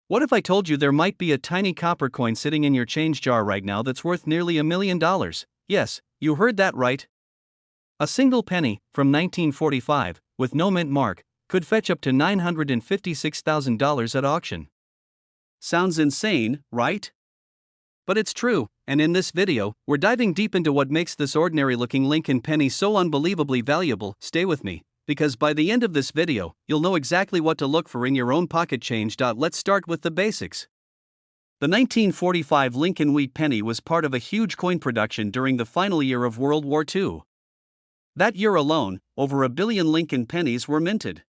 What if I told you there might be a tiny copper coin sitting in your change jar right now that's worth nearly $1 million? Yes, you heard that right. A single penny, from 1945, with no mint mark, could fetch up to $956,000 at auction. Sounds insane, right? But it's true, and in this video, we're diving deep into what makes this ordinary-looking Lincoln penny so unbelievably valuable. Stay with me, because by the end of this video, you'll know exactly what to look for in your own pocket change. Let's start with the basics. The 1945 Lincoln wheat penny was part of a huge coin production during the final year of World War II. That year alone, over 1 billion Lincoln pennies were minted.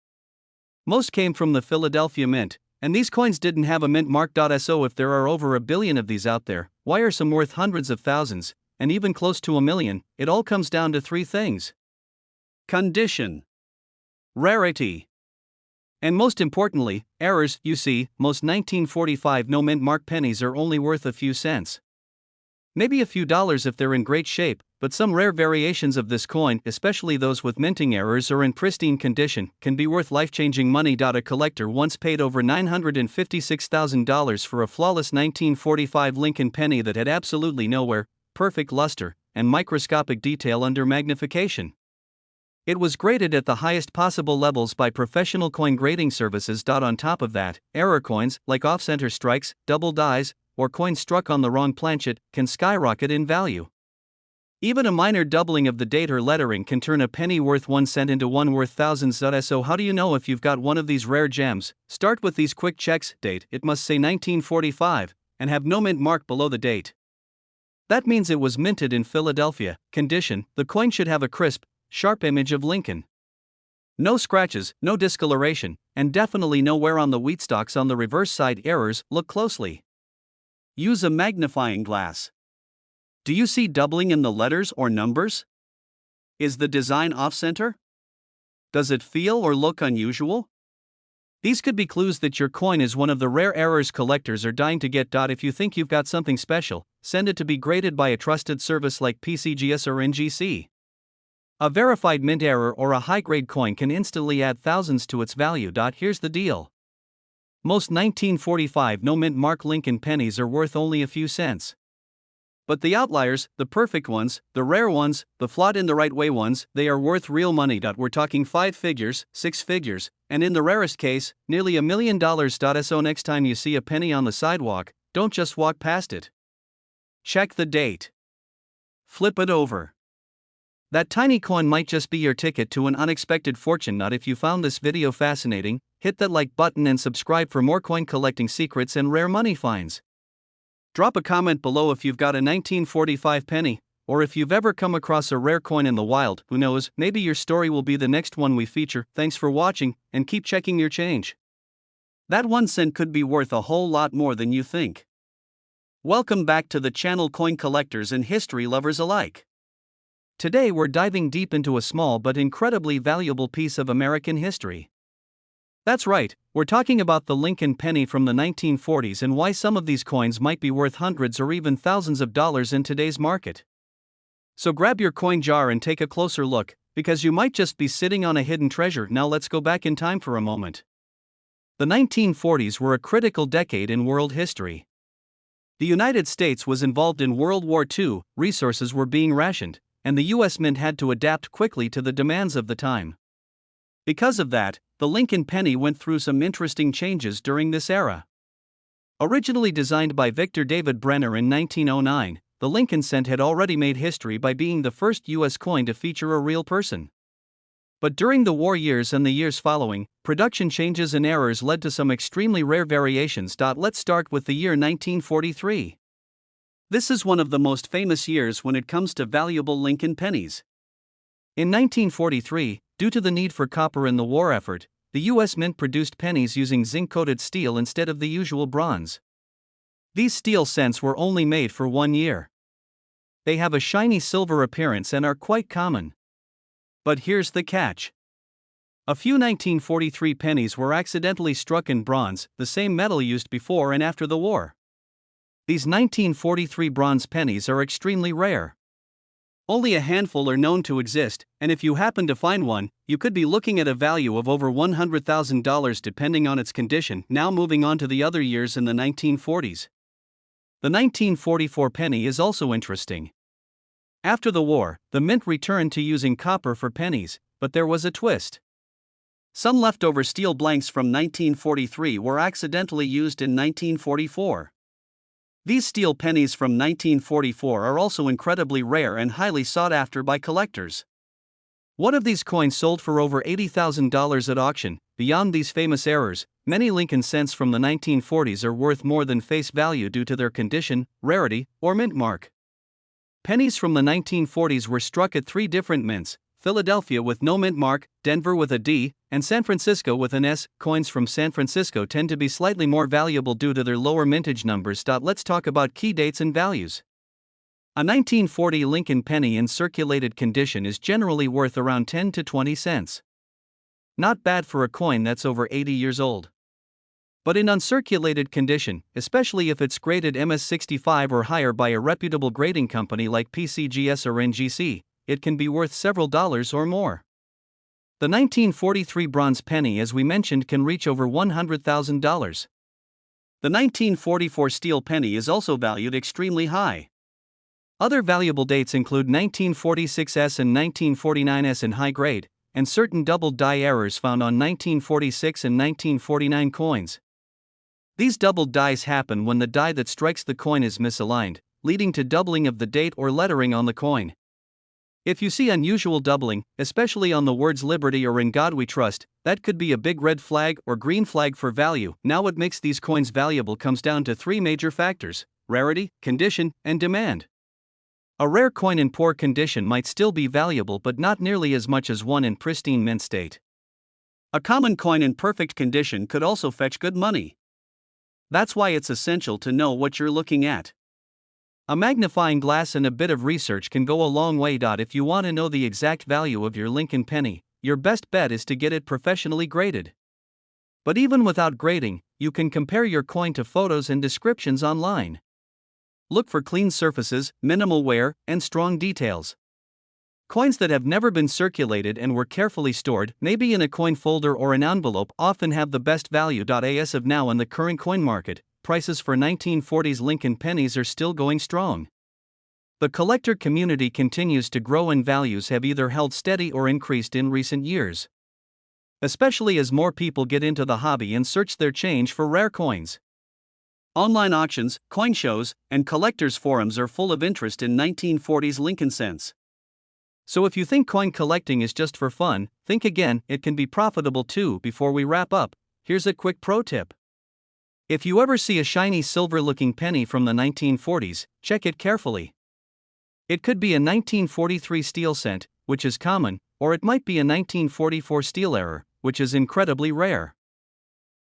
Most came from the Philadelphia Mint, and these coins didn't have a mint mark. So if there are over 1 billion of these out there, why are some worth hundreds of thousands, and even close to 1 million? It all comes down to three things: condition, rarity, and most importantly, errors. You see, most 1945 no mint mark pennies are only worth a few cents. Maybe a few dollars if they're in great shape, but some rare variations of this coin, especially those with minting errors or in pristine condition, can be worth life-changing money. A collector once paid over $956,000 for a flawless 1945 Lincoln penny that had absolutely no wear, perfect luster, and microscopic detail under magnification. It was graded at the highest possible levels by professional coin grading services. On top of that, error coins, like off-center strikes, double dies, or coins struck on the wrong planchet, can skyrocket in value. Even a minor doubling of the date or lettering can turn a penny worth 1 cent into one worth thousands. So how do you know if you've got one of these rare gems? Start with these quick checks. Date: it must say 1945, and have no mint mark below the date. That means it was minted in Philadelphia. Condition: the coin should have a crisp, sharp image of Lincoln. No scratches, no discoloration, and definitely no wear on the wheat stalks on the reverse side. Errors: look closely. Use a magnifying glass. Do you see doubling in the letters or numbers? Is the design off-center? Does it feel or look unusual? These could be clues that your coin is one of the rare errors collectors are dying to get. If you think you've got something special, send it to be graded by a trusted service like PCGS or NGC. A verified mint error or a high-grade coin can instantly add thousands to its value. Here's the deal. Most 1945 no mint mark Lincoln pennies are worth only a few cents. But the outliers, the perfect ones, the rare ones, the flawed in the right way ones, they are worth real money. We're talking 5 figures, 6 figures, and in the rarest case, nearly $1 million. So next time you see a penny on the sidewalk, don't just walk past it. Check the date. Flip it over. That tiny coin might just be your ticket to an unexpected fortune. If you found this video fascinating, hit that like button and subscribe for more coin collecting secrets and rare money finds. Drop a comment below if you've got a 1945 penny, or if you've ever come across a rare coin in the wild. Who knows, maybe your story will be the next one we feature. Thanks for watching, and keep checking your change. That 1 cent could be worth a whole lot more than you think. Welcome back to the channel, coin collectors and history lovers alike. Today we're diving deep into a small but incredibly valuable piece of American history. That's right, we're talking about the Lincoln penny from the 1940s and why some of these coins might be worth hundreds or even thousands of dollars in today's market. So grab your coin jar and take a closer look, because you might just be sitting on a hidden treasure. Now let's go back in time for a moment. The 1940s were a critical decade in world history. The United States was involved in World War II, resources were being rationed, and the U.S. Mint had to adapt quickly to the demands of the time. Because of that, the Lincoln penny went through some interesting changes during this era. Originally designed by Victor David Brenner in 1909, the Lincoln cent had already made history by being the first U.S. coin to feature a real person. But during the war years and the years following, production changes and errors led to some extremely rare variations. Let's start with the year 1943. This is one of the most famous years when it comes to valuable Lincoln pennies. In 1943, due to the need for copper in the war effort, the U.S. Mint produced pennies using zinc-coated steel instead of the usual bronze. These steel cents were only made for 1 year. They have a shiny silver appearance and are quite common. But here's the catch. A few 1943 pennies were accidentally struck in bronze, the same metal used before and after the war. These 1943 bronze pennies are extremely rare. Only a handful are known to exist, and if you happen to find one, you could be looking at a value of over $100,000 depending on its condition. Now moving on to the other years in the 1940s. The 1944 penny is also interesting. After the war, the mint returned to using copper for pennies, but there was a twist. Some leftover steel blanks from 1943 were accidentally used in 1944. These steel pennies from 1944 are also incredibly rare and highly sought after by collectors. One of these coins sold for over $80,000 at auction. Beyond these famous errors, many Lincoln cents from the 1940s are worth more than face value due to their condition, rarity, or mint mark. Pennies from the 1940s were struck at three different mints: Philadelphia with no mint mark, Denver with a D, and San Francisco with an S. Coins from San Francisco tend to be slightly more valuable due to their lower mintage numbers. Let's talk about key dates and values. A 1940 Lincoln penny in circulated condition is generally worth around 10 to 20 cents. Not bad for a coin that's over 80 years old. But in uncirculated condition, especially if it's graded MS65 or higher by a reputable grading company like PCGS or NGC, it can be worth several dollars or more. The 1943 bronze penny, as we mentioned, can reach over $100,000. The 1944 steel penny is also valued extremely high. Other valuable dates include 1946S and 1949S in high grade, and certain double die errors found on 1946 and 1949 coins. These doubled dies happen when the die that strikes the coin is misaligned, leading to doubling of the date or lettering on the coin. If you see unusual doubling, especially on the words Liberty or In God We Trust, that could be a big red flag or green flag for value. Now, what makes these coins valuable comes down to three major factors: rarity, condition, and demand. A rare coin in poor condition might still be valuable, but not nearly as much as one in pristine mint state. A common coin in perfect condition could also fetch good money. That's why it's essential to know what you're looking at. A magnifying glass and a bit of research can go a long way. If you want to know the exact value of your Lincoln penny, your best bet is to get it professionally graded. But even without grading, you can compare your coin to photos and descriptions online. Look for clean surfaces, minimal wear, and strong details. Coins that have never been circulated and were carefully stored, maybe in a coin folder or an envelope, often have the best value. As of now in the current coin market, prices for 1940s Lincoln pennies are still going strong. The collector community continues to grow and values have either held steady or increased in recent years. Especially as more people get into the hobby and search their change for rare coins. Online auctions, coin shows, and collectors' forums are full of interest in 1940s Lincoln cents. So if you think coin collecting is just for fun, think again. It can be profitable too. Before we wrap up, here's a quick pro tip. If you ever see a shiny silver-looking penny from the 1940s, check it carefully. It could be a 1943 steel cent, which is common, or it might be a 1944 steel error, which is incredibly rare.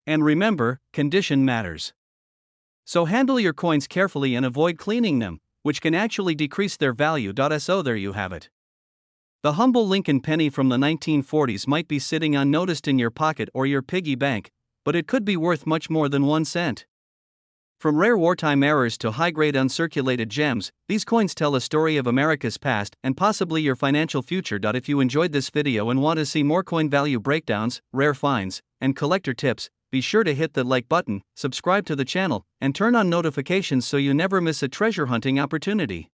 And remember, condition matters. So handle your coins carefully and avoid cleaning them, which can actually decrease their value. So there you have it. The humble Lincoln penny from the 1940s might be sitting unnoticed in your pocket or your piggy bank, but it could be worth much more than 1 cent. From rare wartime errors to high-grade uncirculated gems, these coins tell a story of America's past and possibly your financial future. If you enjoyed this video and want to see more coin value breakdowns, rare finds, and collector tips, be sure to hit the like button, subscribe to the channel, and turn on notifications so you never miss a treasure hunting opportunity.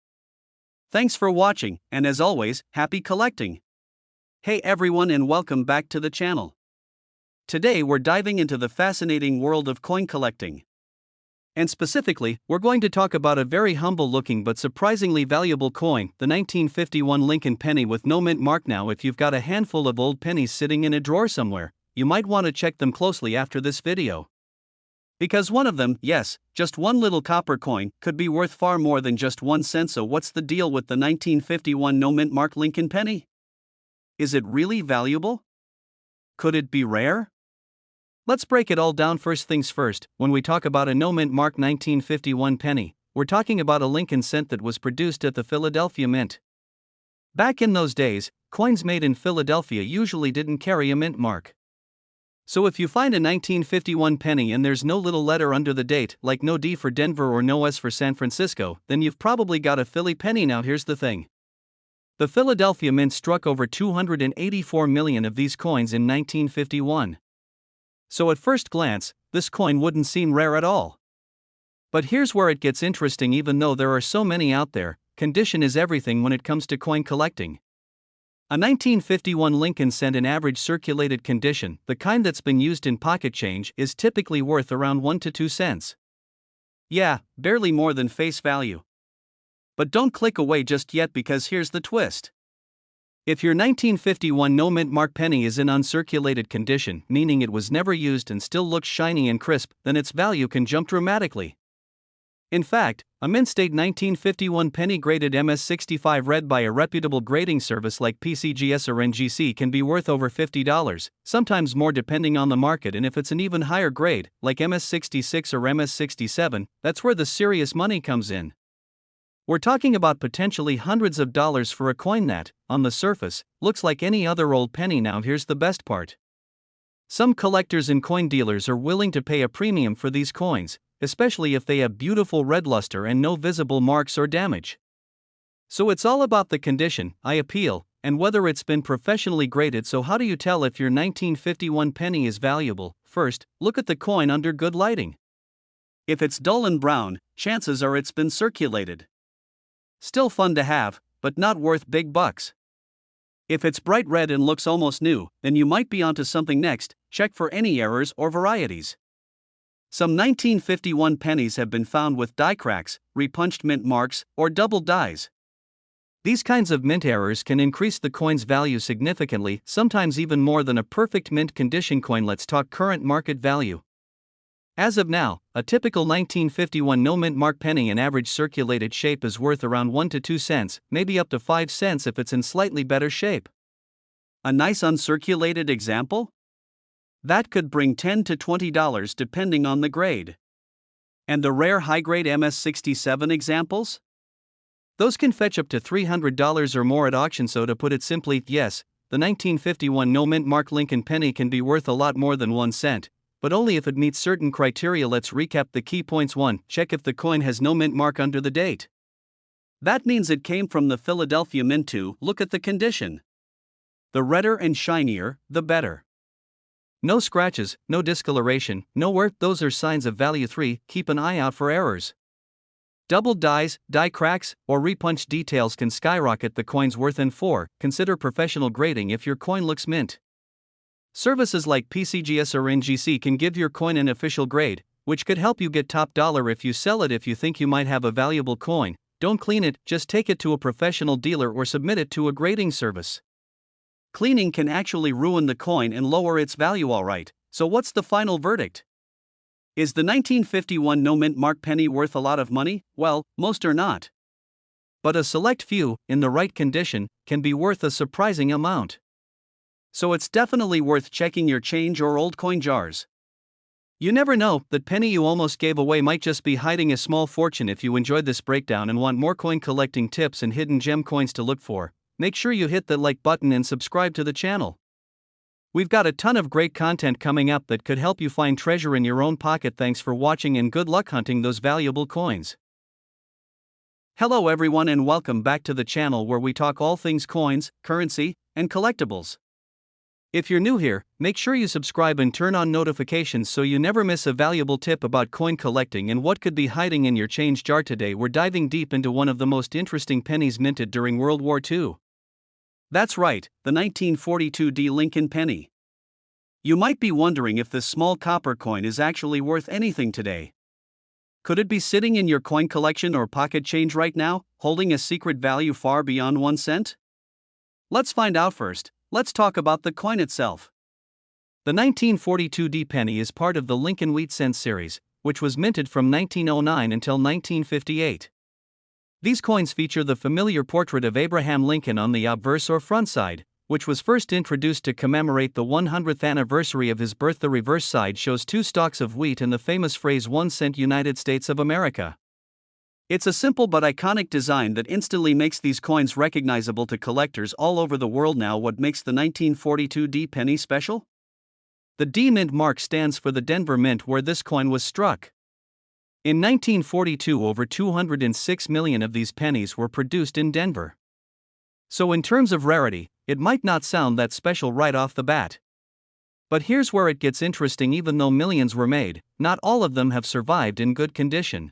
Thanks for watching, and as always, happy collecting! Hey everyone, and welcome back to the channel. Today we're diving into the fascinating world of coin collecting. And specifically, we're going to talk about a very humble looking but surprisingly valuable coin, the 1951 Lincoln penny with no mint mark. Now, if you've got a handful of old pennies sitting in a drawer somewhere, you might want to check them closely after this video. Because one of them, yes, just one little copper coin, could be worth far more than just 1 cent. So what's the deal with the 1951 no mint mark Lincoln penny? Is it really valuable? Could it be rare? Let's break it all down. First things first, when we talk about a no mint mark 1951 penny, we're talking about a Lincoln cent that was produced at the Philadelphia Mint. Back in those days, coins made in Philadelphia usually didn't carry a mint mark. So if you find a 1951 penny and there's no little letter under the date, like no D for Denver or no S for San Francisco, then you've probably got a Philly penny. Now here's the thing. The Philadelphia Mint struck over 284 million of these coins in 1951. So at first glance, this coin wouldn't seem rare at all. But here's where it gets interesting. Even though there are so many out there, condition is everything when it comes to coin collecting. A 1951 Lincoln cent in average circulated condition, the kind that's been used in pocket change, is typically worth around 1 to 2 cents. Yeah, barely more than face value. But don't click away just yet, because here's the twist. If your 1951 no mint mark penny is in uncirculated condition, meaning it was never used and still looks shiny and crisp, then its value can jump dramatically. In fact, a mint state 1951 penny graded MS65 read by a reputable grading service like PCGS or NGC can be worth over $50, sometimes more depending on the market, and if it's an even higher grade, like MS66 or MS67, that's where the serious money comes in. We're talking about potentially hundreds of dollars for a coin that, on the surface, looks like any other old penny. Now here's the best part. Some collectors and coin dealers are willing to pay a premium for these coins, especially if they have beautiful red luster and no visible marks or damage. So it's all about the condition, I appeal, and whether it's been professionally graded. So how do you tell if your 1951 penny is valuable? First, look at the coin under good lighting. If it's dull and brown, chances are it's been circulated. Still fun to have, but not worth big bucks. If it's bright red and looks almost new, then you might be onto something. Next, check for any errors or varieties. Some 1951 pennies have been found with die cracks, repunched mint marks, or double dies. These kinds of mint errors can increase the coin's value significantly, sometimes even more than a perfect mint condition coin. Let's talk current market value. As of now, a typical 1951 no mint mark penny in average circulated shape is worth around 1 to 2 cents, maybe up to 5 cents if it's in slightly better shape. A nice uncirculated example? That could bring $10 to $20 depending on the grade. And the rare high-grade MS67 examples? Those can fetch up to $300 or more at auction. So to put it simply, yes, the 1951 no mint mark Lincoln penny can be worth a lot more than 1 cent. But only if it meets certain criteria. Let's recap the key points. 1. Check if the coin has no mint mark under the date. That means it came from the Philadelphia Mint. 2. Look at the condition. The redder and shinier, the better. No scratches, no discoloration, no wear, those are signs of value. 3. Keep an eye out for errors. Double dies, die cracks, or repunched details can skyrocket the coin's worth. And 4. Consider professional grading if your coin looks mint. Services like PCGS or NGC can give your coin an official grade, which could help you get top dollar if you sell it. If you think you might have a valuable coin, don't clean it, just take it to a professional dealer or submit it to a grading service. Cleaning can actually ruin the coin and lower its value. Alright, so what's the final verdict? Is the 1951 no mint mark penny worth a lot of money? Well, most are not. But a select few, in the right condition, can be worth a surprising amount. So it's definitely worth checking your change or old coin jars. You never know, that penny you almost gave away might just be hiding a small fortune. If you enjoyed this breakdown and want more coin collecting tips and hidden gem coins to look for, make sure you hit the like button and subscribe to the channel. We've got a ton of great content coming up that could help you find treasure in your own pocket. Thanks for watching and good luck hunting those valuable coins. Hello everyone, and welcome back to the channel where we talk all things coins, currency, and collectibles. If you're new here, make sure you subscribe and turn on notifications so you never miss a valuable tip about coin collecting and what could be hiding in your change jar. Today we're diving deep into one of the most interesting pennies minted during World War II. That's right, the 1942 D Lincoln penny. You might be wondering if this small copper coin is actually worth anything today. Could it be sitting in your coin collection or pocket change right now, holding a secret value far beyond 1 cent? Let's find out. First, let's talk about the coin itself. The 1942 D penny is part of the Lincoln Wheat Cent series, which was minted from 1909 until 1958. These coins feature the familiar portrait of Abraham Lincoln on the obverse or front side, which was first introduced to commemorate the 100th anniversary of his birth. The reverse side shows 2 stalks of wheat and the famous phrase 1 cent United States of America. It's a simple but iconic design that instantly makes these coins recognizable to collectors all over the world. Now, what makes the 1942 D penny special? The D Mint mark stands for the Denver Mint, where this coin was struck. In 1942, over 206 million of these pennies were produced in Denver. So in terms of rarity, it might not sound that special right off the bat. But here's where it gets interesting. Even though millions were made, not all of them have survived in good condition.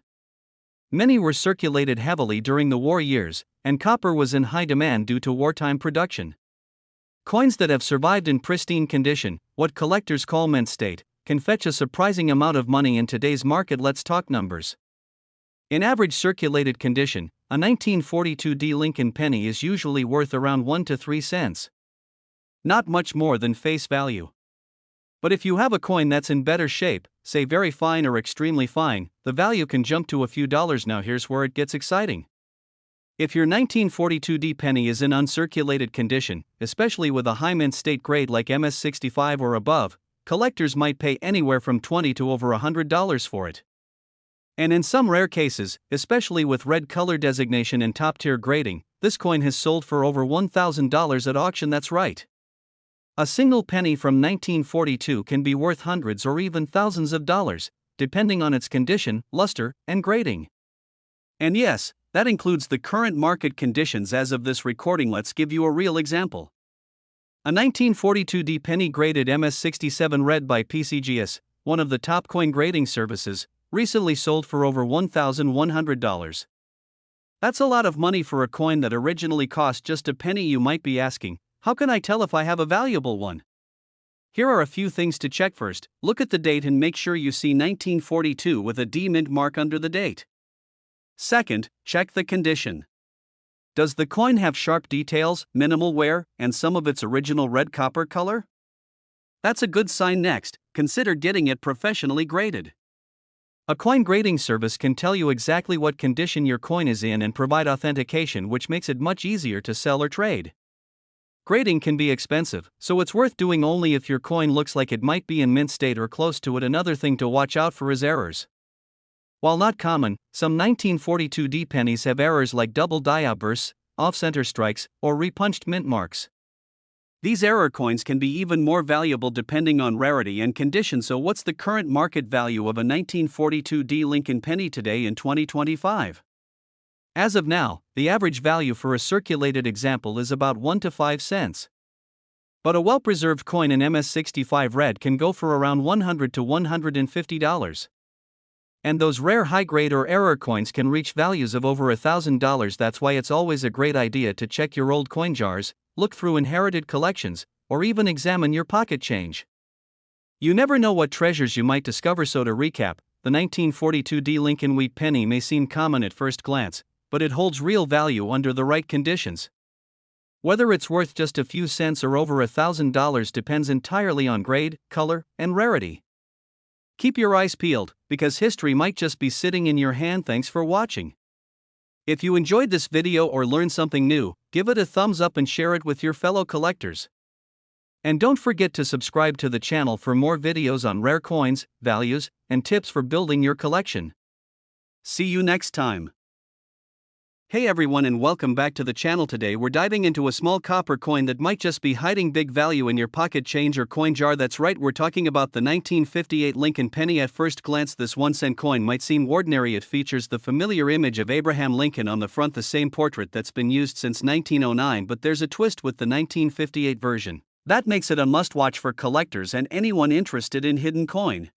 Many were circulated heavily during the war years, and copper was in high demand due to wartime production. Coins that have survived in pristine condition, what collectors call mint state, can fetch a surprising amount of money in today's market. Let's talk numbers. In average circulated condition, a 1942 D Lincoln penny is usually worth around 1 to 3 cents. Not much more than face value. But if you have a coin that's in better shape, say very fine or extremely fine, the value can jump to a few dollars. Now here's where it gets exciting. If your 1942 D penny is in uncirculated condition, especially with a high mint state grade like MS65 or above, collectors might pay anywhere from $20 to over $100 for it. And in some rare cases, especially with red color designation and top-tier grading, this coin has sold for over $1,000 at auction. That's right. A single penny from 1942 can be worth hundreds or even thousands of dollars, depending on its condition, luster, and grading. And yes, that includes the current market conditions as of this recording. Let's give you a real example. A 1942 D penny graded MS67 red by PCGS, one of the top coin grading services, recently sold for over $1,100. That's a lot of money for a coin that originally cost just a penny. You might be asking, how can I tell if I have a valuable one? Here are a few things to check. First, look at the date and make sure you see 1942 with a D mint mark under the date. Second, check the condition. Does the coin have sharp details, minimal wear, and some of its original red copper color? That's a good sign. Next, consider getting it professionally graded. A coin grading service can tell you exactly what condition your coin is in and provide authentication, which makes it much easier to sell or trade. Grading can be expensive, so it's worth doing only if your coin looks like it might be in mint state or close to it. Another thing to watch out for is errors. While not common, some 1942 D pennies have errors like double die outbursts, off-center strikes, or repunched mint marks. These error coins can be even more valuable depending on rarity and condition. So what's the current market value of a 1942 D Lincoln penny today in 2025? As of now, the average value for a circulated example is about 1 to 5 cents. But a well-preserved coin in MS65 red can go for around $100 to $150. And those rare high-grade or error coins can reach values of over $1,000. That's why it's always a great idea to check your old coin jars, look through inherited collections, or even examine your pocket change. You never know what treasures you might discover. So to recap, the 1942 D Lincoln wheat penny may seem common at first glance, but it holds real value under the right conditions. Whether it's worth just a few cents or over $1,000 depends entirely on grade, color, and rarity. Keep your eyes peeled, because history might just be sitting in your hand. Thanks for watching. If you enjoyed this video or learned something new, give it a thumbs up and share it with your fellow collectors. And don't forget to subscribe to the channel for more videos on rare coins, values, and tips for building your collection. See you next time. Hey everyone, and welcome back to the channel. Today we're diving into a small copper coin that might just be hiding big value in your pocket change or coin jar. That's right, we're talking about the 1958 Lincoln penny. At first glance, this 1-cent coin might seem ordinary. It features the familiar image of Abraham Lincoln on the front, the same portrait that's been used since 1909, but there's a twist with the 1958 version that makes it a must-watch for collectors and anyone interested in hidden coin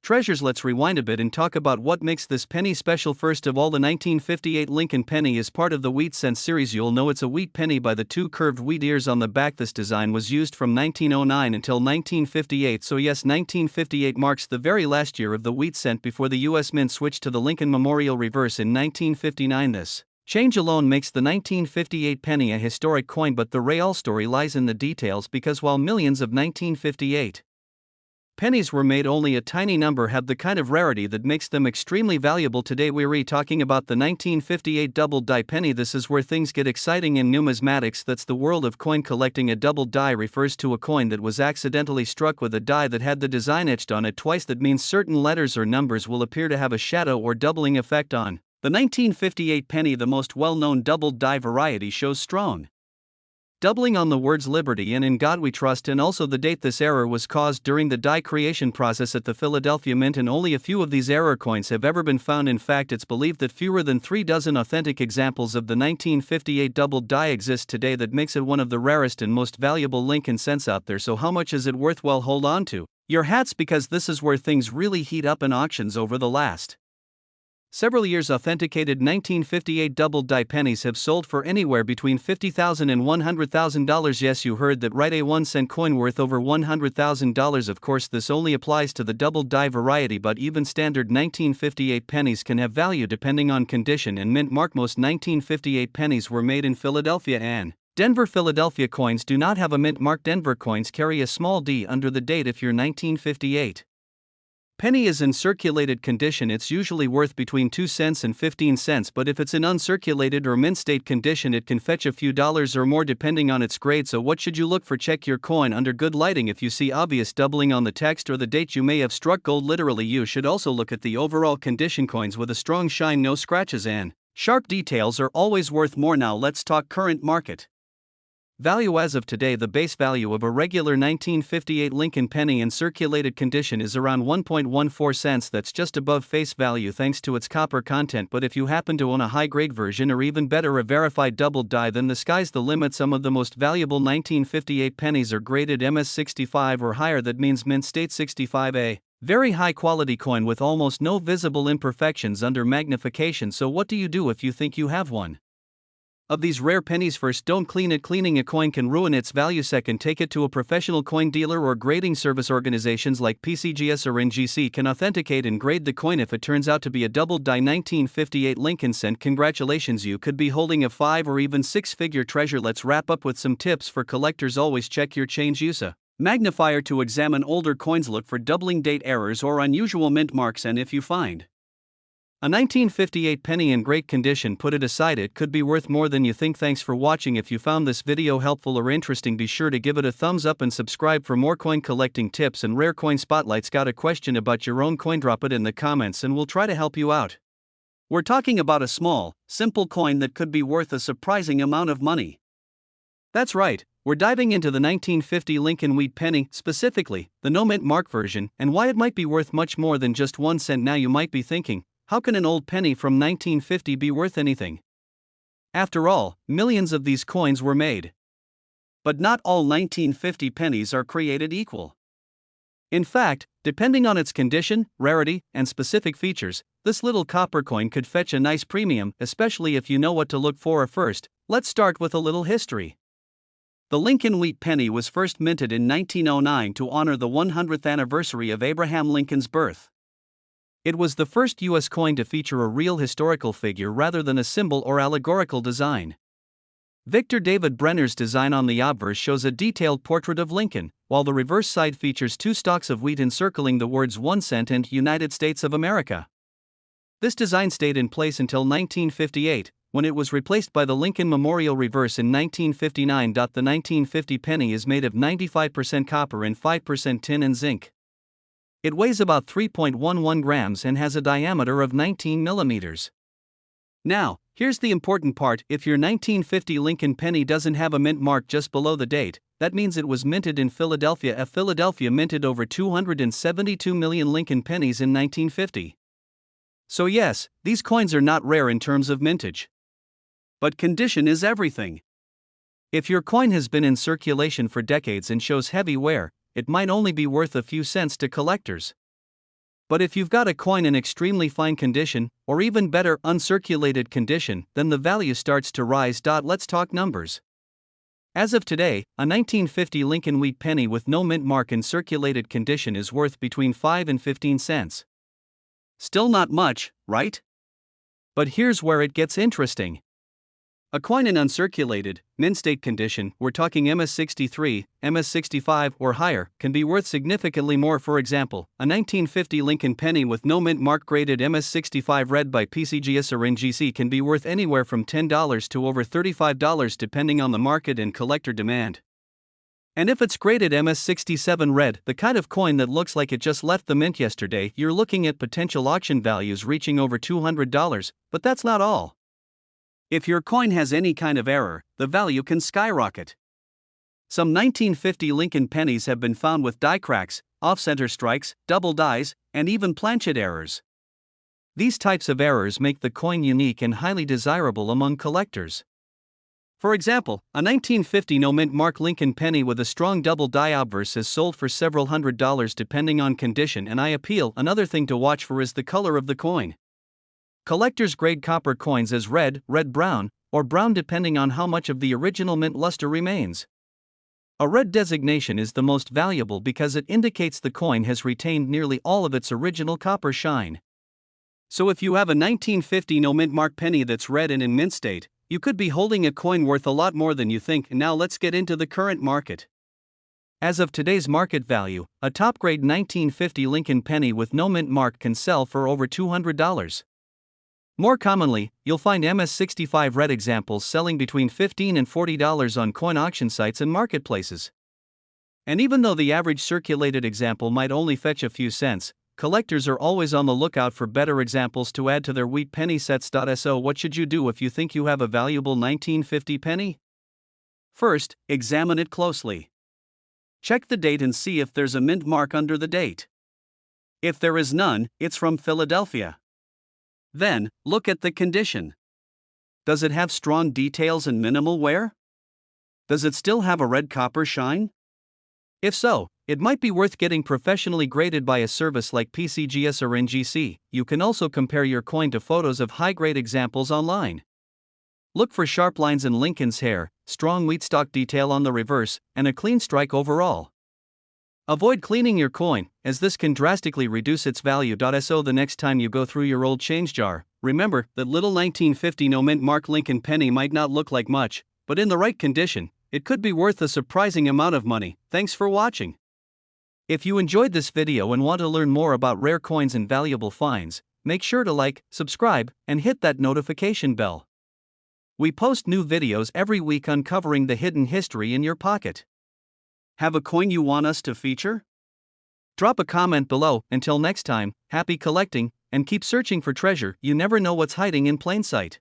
treasures. Let's rewind a bit and talk about what makes this penny special. First of all, the 1958 Lincoln penny is part of the wheat cent series. You'll know it's a wheat penny by the two curved wheat ears on the back. This design was used from 1909 until 1958. So yes, 1958 marks the very last year of the wheat cent before the US Mint switched to the Lincoln Memorial reverse in 1959. This change alone makes the 1958 penny a historic coin, but the real story lies in the details, because while millions of 1958 pennies were made, only a tiny number have the kind of rarity that makes them extremely valuable. Today we're talking about the 1958 double die penny. This is where things get exciting in numismatics. That's the world of coin collecting. A double die refers to a coin that was accidentally struck with a die that had the design etched on it twice. That means certain letters or numbers will appear to have a shadow or doubling effect on the 1958 penny. The most well-known double die variety shows strong doubling on the words liberty and in God we trust, and also the date this error was caused during the die creation process at the Philadelphia Mint, and only a few of these error coins have ever been found. In fact, it's believed that fewer than 3 dozen authentic examples of the 1958 doubled die exist today. That makes it one of the rarest and most valuable Lincoln cents out there. So how much is it worth? Well, hold on to your hats, because this is where things really heat up in auctions over the last several years. Authenticated 1958 doubled die pennies have sold for anywhere between $50,000 and $100,000. Yes, you heard that right, a 1-cent coin worth over $100,000. Of course, this only applies to the doubled die variety, but even standard 1958 pennies can have value depending on condition and mint mark. Most 1958 pennies were made in Philadelphia and Denver. Philadelphia coins do not have a mint mark. Denver coins carry a small d under the date. If your 1958 penny is in circulated condition, it's usually worth between 2 cents and 15 cents, but if it's in uncirculated or mint state condition, it can fetch a few dollars or more depending on its grade. So what should you look for? Check your coin under good lighting. If you see obvious doubling on the text or the date, you may have struck gold. Literally, you should also look at the overall condition. Coins with a strong shine, no scratches, and sharp details are always worth more. Now let's talk current market value. As of today, the base value of a regular 1958 Lincoln penny in circulated condition is around 1.14 cents. That's just above face value thanks to its copper content. But if you happen to own a high-grade version, or even better, a verified doubled die, then the sky's the limit. Some of the most valuable 1958 pennies are graded MS65 or higher. That means mint state 65A. Very high quality coin with almost no visible imperfections under magnification. So what do you do if you think you have one of these rare pennies? First, don't clean it. Cleaning a coin can ruin its value. Second, take it to a professional coin dealer or grading service. Organizations like PCGS or NGC can authenticate and grade the coin. If it turns out to be a doubled die 1958 Lincoln cent, congratulations, you could be holding a 5 or even 6-figure treasure. Let's wrap up with some tips for collectors. Always check your change. Use a magnifier to examine older coins. Look for doubling date errors or unusual mint marks, and if you find a 1958 penny in great condition, put it aside. It could be worth more than you think. Thanks for watching. If you found this video helpful or interesting, be sure to give it a thumbs up and subscribe for more coin collecting tips and rare coin spotlights. Got a question about your own coin? Drop it in the comments and we'll try to help you out. We're talking about a small, simple coin that could be worth a surprising amount of money. That's right, we're diving into the 1950 Lincoln wheat penny, specifically the no mint mark version, and why it might be worth much more than just 1 cent. Now you might be thinking, how can an old penny from 1950 be worth anything? After all, millions of these coins were made. But not all 1950 pennies are created equal. In fact, depending on its condition, rarity, and specific features, this little copper coin could fetch a nice premium, especially if you know what to look for. First, let's start with a little history. The Lincoln wheat penny was first minted in 1909 to honor the 100th anniversary of Abraham Lincoln's birth. It was the first U.S. coin to feature a real historical figure rather than a symbol or allegorical design. Victor David Brenner's design on the obverse shows a detailed portrait of Lincoln, while the reverse side features 2 stalks of wheat encircling the words 1 cent and United States of America. This design stayed in place until 1958, when it was replaced by the Lincoln Memorial reverse in 1959. The 1950 penny is made of 95% copper and 5% tin and zinc. It weighs about 3.11 grams and has a diameter of 19 millimeters. Now, here's the important part. If your 1950 Lincoln penny doesn't have a mint mark just below the date, that means it was minted in Philadelphia. Philadelphia minted over 272 million Lincoln pennies in 1950. So yes, these coins are not rare in terms of mintage. But condition is everything. If your coin has been in circulation for decades and shows heavy wear, it might only be worth a few cents to collectors. But if you've got a coin in extremely fine condition, or even better, uncirculated condition, then the value starts to rise. Let's talk numbers. As of today, a 1950 Lincoln wheat penny with no mint mark in circulated condition is worth between 5 and 15 cents. Still not much, right? But here's where it gets interesting. A coin in uncirculated, mint state condition, we're talking MS63, MS65 or higher, can be worth significantly more. For example, a 1950 Lincoln penny with no mint mark graded MS65 read by PCGS or NGC can be worth anywhere from $10 to over $35 depending on the market and collector demand. And if it's graded MS67 red, the kind of coin that looks like it just left the mint yesterday, you're looking at potential auction values reaching over $200, but that's not all. If your coin has any kind of error, the value can skyrocket. Some 1950 Lincoln pennies have been found with die cracks, off-center strikes, double dies, and even planchet errors. These types of errors make the coin unique and highly desirable among collectors. For example, a 1950 no-mint mark Lincoln penny with a strong double die obverse is sold for several $100s depending on condition and appeal. Another thing to watch for is the color of the coin. Collectors grade copper coins as red, red-brown, or brown depending on how much of the original mint luster remains. A red designation is the most valuable because it indicates the coin has retained nearly all of its original copper shine. So if you have a 1950 no-mint mark penny that's red and in mint state, you could be holding a coin worth a lot more than you think. Now let's get into the current market. As of today's market value, a top-grade 1950 Lincoln penny with no mint mark can sell for over $200. More commonly, you'll find MS-65 red examples selling between $15 and $40 on coin auction sites and marketplaces. And even though the average circulated example might only fetch a few cents, collectors are always on the lookout for better examples to add to their wheat penny sets. So what should you do if you think you have a valuable 1950 penny? First, examine it closely. Check the date and see if there's a mint mark under the date. If there is none, it's from Philadelphia. Then, look at the condition. Does it have strong details and minimal wear? Does it still have a red copper shine? If so, it might be worth getting professionally graded by a service like PCGS or NGC. You can also compare your coin to photos of high-grade examples online. Look for sharp lines in Lincoln's hair, strong wheat stock detail on the reverse, and a clean strike overall. Avoid cleaning your coin, as this can drastically reduce its value. So the next time you go through your old change jar, remember that little 1950 no-mint mark Lincoln penny might not look like much, but in the right condition, it could be worth a surprising amount of money. Thanks for watching. If you enjoyed this video and want to learn more about rare coins and valuable finds, make sure to like, subscribe, and hit that notification bell. We post new videos every week uncovering the hidden history in your pocket. Have a coin you want us to feature? Drop a comment below. Until next time, happy collecting, and keep searching for treasure. You never know what's hiding in plain sight.